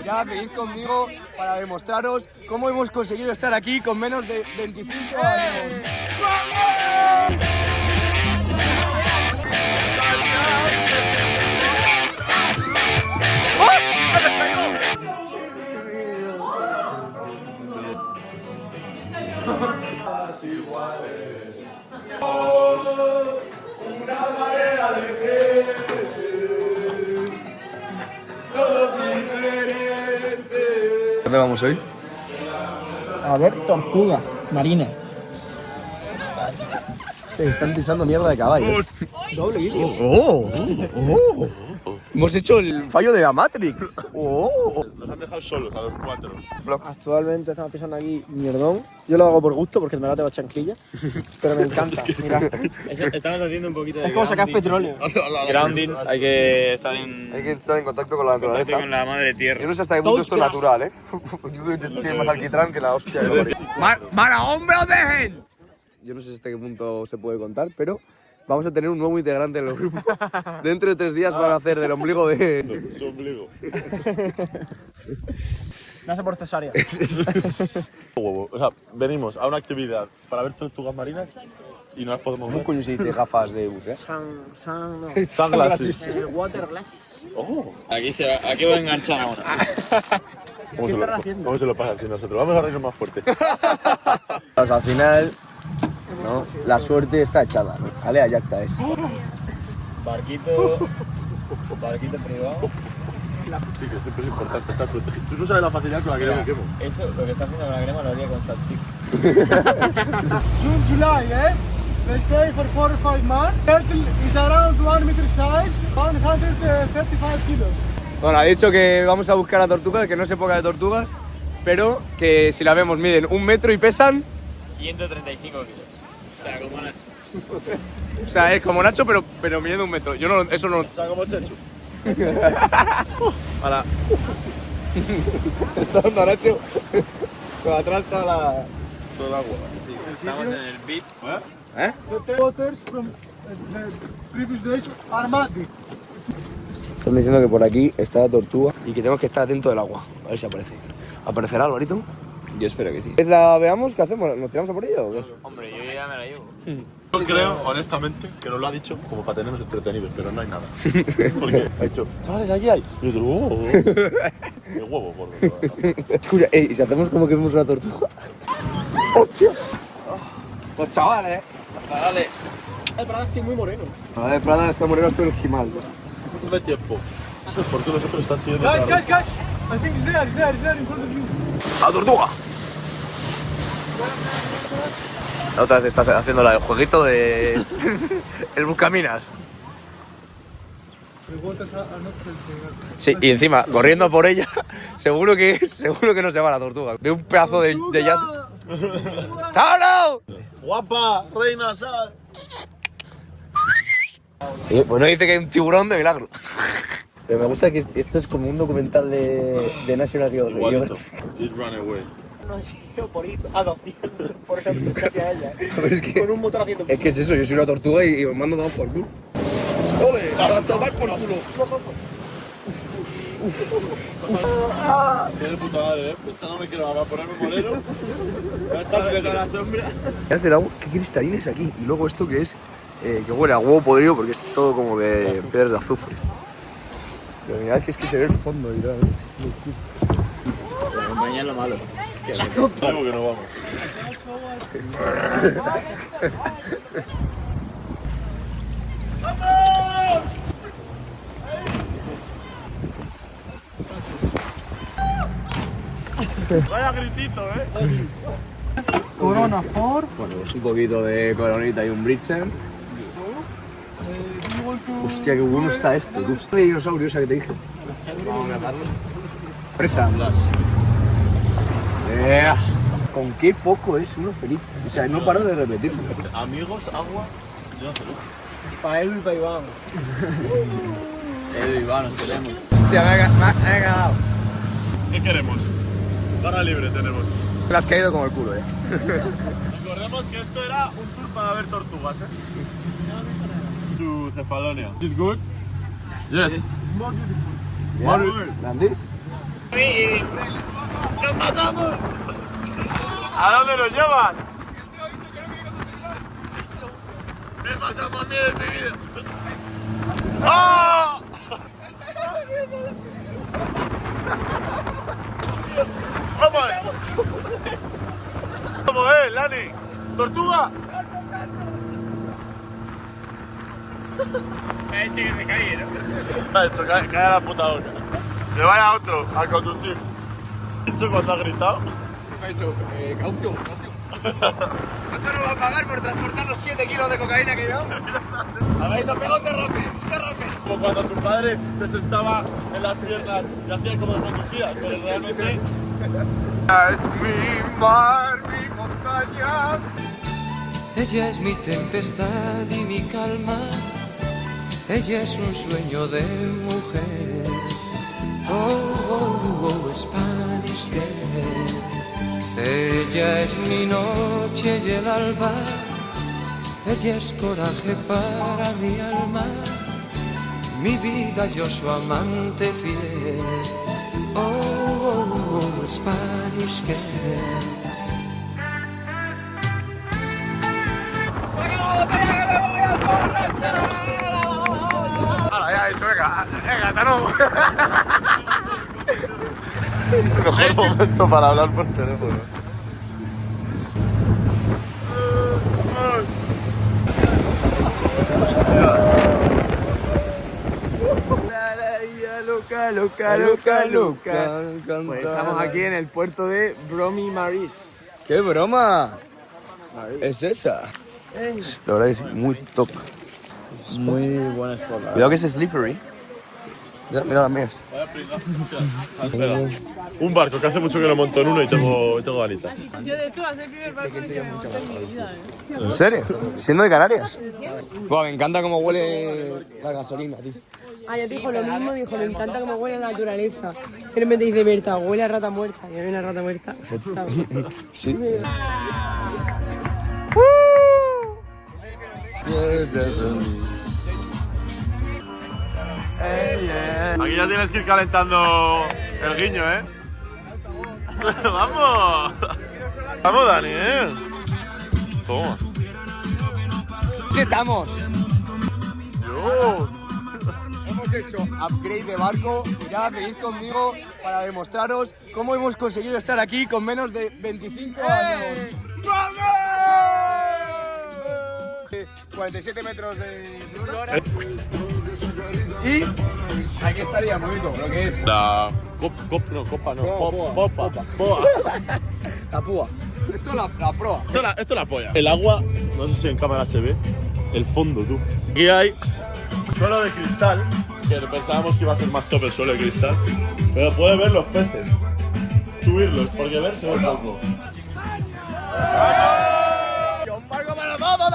mirad, venid conmigo para demostraros cómo hemos conseguido estar aquí con menos de 25 años. Una manera de ver, todos diferentes. ¿Dónde vamos hoy? A ver, tortuga marina. Están pisando mierda de caballo. Doble vídeo. Hemos hecho el fallo de la Matrix. Nos han dejado solos a los 4. Actualmente estamos pisando aquí mierdón. Yo lo hago por gusto porque en verdad tengo chanclilla. Pero me encanta. Mira. Estamos haciendo un poquito de Es como sacar petróleo. grounding. Hay que estar en contacto con la contacto con la madre tierra. Yo no sé hasta qué punto esto es natural, ¿eh? Yo creo que esto tiene más alquitrán que la hostia. ¡Mara, hombre, os dejen! Yo no sé hasta qué punto se puede contar, pero vamos a tener un nuevo integrante en el grupo. Dentro de 3 días van a hacer del ombligo de... Su ombligo. Nace por cesárea. Huevo. O sea, venimos a una actividad para ver tortugas marinas y no las podemos ¿Cómo ver. coño se dice gafas de buceo? Sunglasses. Water glasses. Oh. Aquí voy a enganchar ahora. ¿Cómo se lo pasa así nosotros? Vamos a reírnos más fuerte. Pues al final, ¿no? La suerte está echada, ¿no? Vale, allá está es. Barquito privado. Sí, que siempre es importante estar protegido. Tú no sabes la facilidad con la que yo me quemo. Eso, lo que está haciendo con la crema lo haría con salsic. June, July, eh? They stay for 4 or 5 months. Turtle is around 1 meter size, 135 kilos. Bueno, ha dicho que vamos a buscar a tortugas, que no es época de tortugas, pero que si la vemos miden 1 metro y pesan... 135 kilos. O sea, como Nacho. O sea, es como Nacho, pero midiendo 1 metro. Yo no, eso no... O sea, como Chechu. Para. Está dando a Nacho. Por atrás está la... Todo el agua. Estamos en el beat. ¿Eh? The waters from the previous days are muddy. Están diciendo que por aquí está la tortuga y que tenemos que estar atentos del agua. A ver si aparece. ¿Aparecerá, Alvarito? Yo espero que sí. ¿La veamos? ¿Qué hacemos? ¿Nos tiramos a por ella o qué? Hombre, yo ya me la llevo. Yo creo, honestamente, que nos lo ha dicho como para tenernos entretenidos, pero no hay nada. Porque ha dicho, chavales, allí hay. Y yo digo, qué huevo, gordo. Escucha, ¿y si hacemos como que vemos una tortuga? ¡Hostias! Pues chavales, Dale. El Prada estoy muy moreno. la de Prada está moreno hasta el esquimal. No hay tiempo. Porque los otros están siguiendo. Guys, I think it's there in front of you. ¡La tortuga! Otra vez estás haciendo el jueguito de... el buscaminas. The waters are not filtering. Sí, y encima, corriendo por ella, seguro que no se va la tortuga. De un pedazo de yate. ¡Tauro! ¡Guapa! ¡Reina, sal! Bueno, dice que hay un tiburón de milagro. Pero me gusta que esto es como un documental de National Igualito. Geographic. It ran away. No ha sido por ir a 200, por ejemplo, hacia ella. Pero es que, Con un motor haciendo... es que es eso, yo soy una tortuga y os mando todos por culo. ¡Ole! ¡A tomar por culo! Tiene puta madre, pensándome que no va a ponerme moreno. Va a estar Con la sombra. Hace el agua, qué cristalina es aquí. Y luego esto que es, que huele a huevo podrido porque es todo como de piedras de azufre. Pero mirad que es que se ve el fondo y tal. La compañía es lo malo. Digo que no vamos. Vaya gritito, Corona 4. Bueno, pues un poquito de coronita y un Bridsen. Hostia, qué bueno está esto. Tú estás de dinosaurio esa que te dije. Vamos a matarlo. Presa. Con qué poco es uno feliz. O sea, no paro de repetirlo. Amigos, agua, yo no sé. Para Edu y para Iván. Edu y Iván, nos queremos. Hostia, me ha ganado. ¿Qué queremos? Barra libre tenemos. Te has caído como el culo, Recordemos que esto era un tour para ver tortugas, To Cefalonia. Is it good? Yes. It's more beautiful. Yeah. And this? ¡Nos matamos! ¿A dónde nos llevas? Me pasa más miedo en mi vida. ¡Oh! ¡Vamos! ¿Cómo es, Lani? ¿Tortuga? Me ha hecho que me caiga. Me ha hecho caer a la puta boca. Que vaya otro a conducir. ¿Qué ha hecho cuando ha gritado? Me ha dicho, caución. ¿Cuánto nos va a pagar por transportar los 7 kilos de cocaína que llevamos? A ver, nos pega un derrope. Como cuando tu padre te sentaba en las piernas y hacía como que conducía, pero realmente... Es mi mar, mi montaña. Ella es mi tempestad y mi calma. Ella es un sueño de mujer. Oh, Spanish girl. Ella es mi noche y el alba. Ella es coraje para mi alma. Mi vida, yo su amante fiel. Oh, Spanish girl. Ahora ya he dicho, venga, hasta luego. Mejor momento para hablar por teléfono. Loca. Pues estamos aquí en el puerto de Bromi Maris. ¡Qué broma! ¿Es esa? La verdad que sí, muy top. Muy buena espalda. Cuidado que es slippery. Ya, mira las mías. Un barco que hace mucho que lo monto en uno y tengo ganitas. Yo de hecho va a ser el primer barco en el que me monto en mi vida, ¿En serio? ¿Siendo de Canarias? Buah, me encanta cómo huele la gasolina, tío. Ella dijo lo mismo, dijo, me encanta cómo huele la naturaleza. De repente dice, Berta, huele a rata muerta. Y hay una rata muerta. Sí. Aquí ya tienes que ir calentando el guiño, ¿eh? ¡Vamos! ¡Vamos, Dani, Toma. Sí, estamos. Yo. Hemos hecho upgrade de barco. Ya venid conmigo para demostraros cómo hemos conseguido estar aquí con menos de 25 años. ¡Vamos! 47 metros de flora. Y aquí estaría, bonito, lo que es La copa no. Poa. Poa. la púa. Esto es la proa. Esto es la polla. El agua, no sé si en cámara se ve, el fondo, tú. Aquí hay suelo de cristal, que pensábamos que iba a ser más top el suelo de cristal, pero puedes ver los peces. Tú irlos, porque ver se ve poco. ¡Un barco para todos,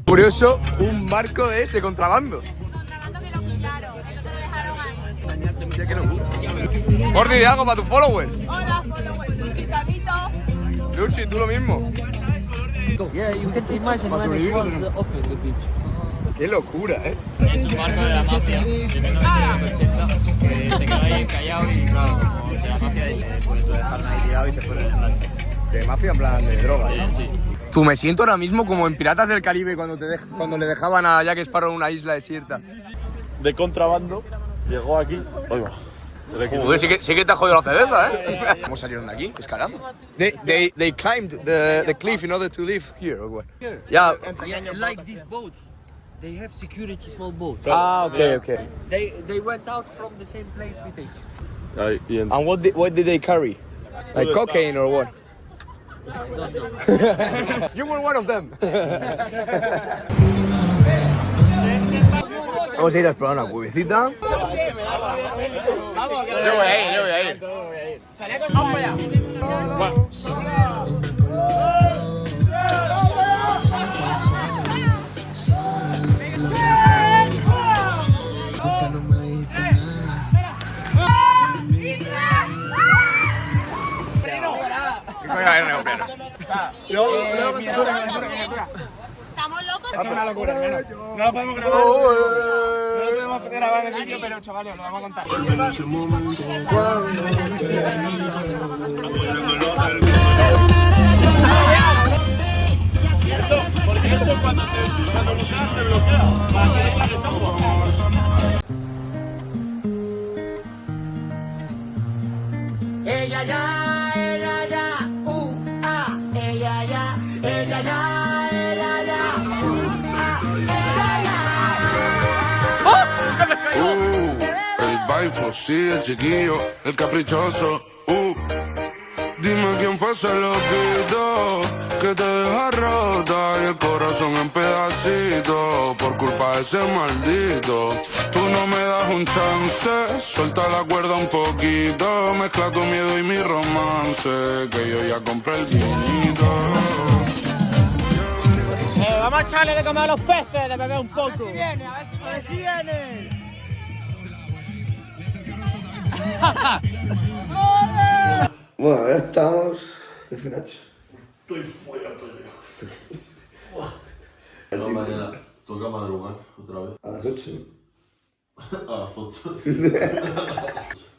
Curioso, un barco de contrabando. Gordi, ¿de algo para tu follower? Hola, followers, Titanito. Luchi, tú lo mismo. Yeah, you can imagine when it was open the beach. Qué locura, Es un barco de la mafia de 1980 que se quedó ahí encallado y claro, como de la mafia pues lo dejaron ahí tirado y se fueron en lanchas. De mafia en plan de droga, ¿no? Sí. Tú, me siento ahora mismo como en Piratas del Caribe cuando le dejaban a Jack Sparrow en una isla desierta. De contrabando, llegó aquí. Oiga. Joder, sí que te ha jodido la cerveza, ¿eh? ¿Cómo salieron de aquí? Escalando. They climbed the cliff in order to live here, or what? Yeah. Like these boats, they have security small boats. Ah, okay. They went out from the same place we take. Ahí, y en- And what did they carry? Like cocaine or what? I don't know. You were one of them. Vamos a ir a explorar una cuevecita. Yo voy a ir. Estamos locos. No la podemos grabar. No la podemos hemos grabado el vídeo, pero chavales, lo vamos a contar. Porque eso cuando funciona se bloquea. Para que dejes esa agua. Ella ya, ella ya, ella ya, ella ya, ella ya, ella ya. El baifo, sí, el chiquillo, el caprichoso. Dime quién fue ese loquito que te deja rota y el corazón en pedacitos por culpa de ese maldito. Tú no me das un chance, suelta la cuerda un poquito, mezcla tu miedo y mi romance, que yo ya compré el vinito. Vamos a echarle de comer a los peces, de beber un poco. A ver si viene, a ver si viene. Bueno, ya estamos. ¿Qué hace Nacho? Estoy fuera, Pedro. No, mañana toca madrugar otra vez. A las 8. A las 8.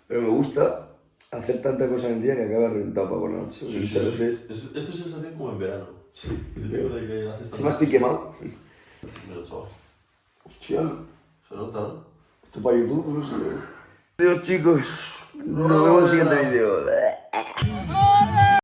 Pero me gusta hacer tanta cosa en el día que acaba reventado para por la noche. Sí, Muchas veces. Esto es sensación como en verano. Sí. Yo te digo de que haces Encima estoy quemado. Mira, chaval. Hostia. Se nota, ¿no? Esto para YouTube, no sé. Adiós, chicos. Nos vemos en el siguiente vídeo.